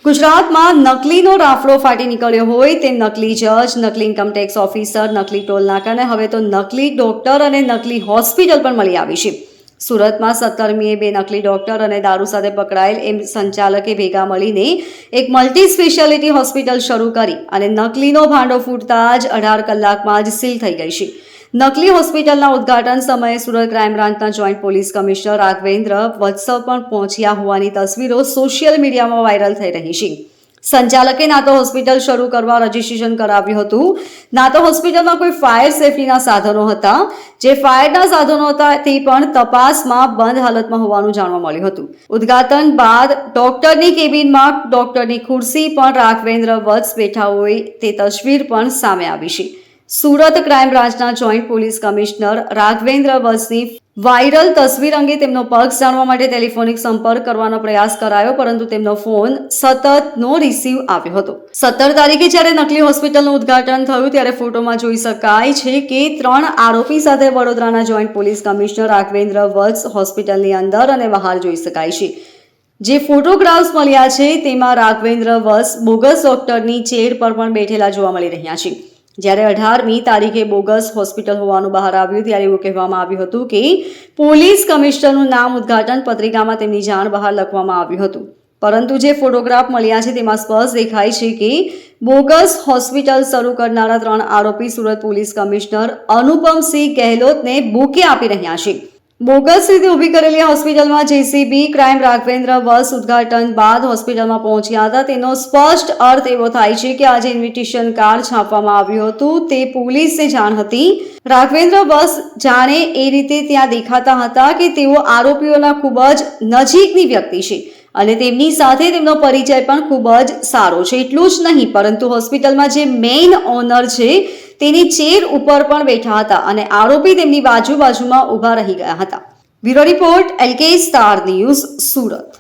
ગુજરાતમાં નકલીનો રાફડો ફાટી નીકળ્યો હોય તે નકલી જજ, નકલી ઇન્કમટેક્સ ઓફિસર, નકલી ટોલનાકા અને હવે તો નકલી ડોક્ટર અને નકલી હોસ્પિટલ પણ મળી આવી છે. સુરતમાં 17મીએ 2 નકલી ડોક્ટર અને દારૂ સાથે પકડાયેલ એમ સંચાલકે ભેગા મળીને એક મલ્ટી સ્પેશિયાલિટી હોસ્પિટલ શરૂ કરી અને નકલીનો ભાંડો ફૂટતા જ 18 કલાકમાં જ સીલ થઈ ગઈ છે. નકલી હોસ્પિટલના ઉદ્ઘાટન સમયે સુરત ક્રાઇમ બ્રાન્ચના જોઈન્ટ પોલીસ કમિશનર રાઘવેન્દ્ર વત્સ પણ પહોંચ્યા હોવાની તસવીરો સોશિયલ મીડિયામાં વાયરલ થઈ રહી છે. સંચાલકે ના તો હોસ્પિટલ શરૂ કરવા રજીસ્ટ્રેશન કરાવ્યું હતું, ના તો હોસ્પિટલમાં કોઈ ફાયર સેફટીના સાધનો હતા. જે ફાયરના સાધનો હતા તે પણ તપાસમાં બંધ હાલતમાં હોવાનું જાણવા મળ્યું હતું. ઉદ્ઘાટન બાદ ડોક્ટરની કેબિનમાં ડોક્ટરની ખુરશી પણ રાઘવેન્દ્ર વત્સ બેઠા હોય તે તસવીર પણ સામે આવી છે. સુરત ક્રાઇમ બ્રાન્ચના જોઈન્ટ પોલીસ કમિશનર રાઘવેન્દ્ર વત્સની વાયરલ તસવીર અંગે તેમનો પક્ષ જાણવા માટે ટેલિફોનિક સંપર્ક કરવાનો પ્રયાસ કરાયો, પરંતુ તેમનો ફોન સતત નો રિસીવ આવ્યો હતો. 17 તારીખે જ્યારે નકલી હોસ્પિટલનું ઉદ્ઘાટન થયું ત્યારે ફોટોમાં જોઈ શકાય છે કે 3 આરોપી સાથે વડોદરાના જોઈન્ટ પોલીસ કમિશનર રાઘવેન્દ્ર વત્સ હોસ્પિટલની અંદર અને બહાર જોઈ શકાય છે. જે ફોટોગ્રાફ્સ મળ્યા છે તેમાં રાઘવેન્દ્ર વત્સ બોગસ ડોક્ટરની ચેર પર પણ બેઠેલા જોવા મળી રહ્યા છે. જ્યારે 18મી તારીખે બોગસ હોસ્પિટલ હોવાનું બહાર આવ્યું ત્યારે એવું કહેવામાં આવ્યું હતું કે પોલીસ કમિશનરનું નામ ઉદ્ઘાટન પત્રિકામાં તેમની જાણ બહાર લખવામાં આવ્યું હતું, પરંતુ જે ફોટોગ્રાફ મળ્યા છે તેમાં સ્પષ્ટ દેખાય છે કે બોગસ હોસ્પિટલ શરૂ કરનારા 3 આરોપી સુરત પોલીસ કમિશનર અનુપમસિંહ ગેહલોતને બુકે આપી રહ્યા છે. બોગસ રીતે ઊભી કરેલી હોસ્પિટલમાં જેસીબી ક્રાઇમ રાઘવેન્દ્ર વત્સ ઉદ્ઘાટન બાદ હોસ્પિટલમાં પહોંચ્યા હતા. તેનો સ્પષ્ટ અર્થ એવો થાય છે કે આજે ઇન્વિટેશન કાર્ડ છાપવામાં આવ્યું હતું તે પોલીસને જાણ હતી. રાઘવેન્દ્ર વત્સ જાણે એ રીતે ત્યાં દેખાતા હતા કે તેઓ આરોપીઓના ખૂબ જ નજીકની વ્યક્તિ છે અને તેમની સાથે તેમનો પરિચય પણ ખૂબ જ સારો છે. એટલું જ નહીં, પરંતુ હોસ્પિટલમાં જે મેઇન ઓનર છે તેની ચેર ઉપર પણ બેઠા હતા અને આરોપી તેમની બાજુમાં ઊભા રહી ગયા હતા. Bureau report, LK star news, Surat.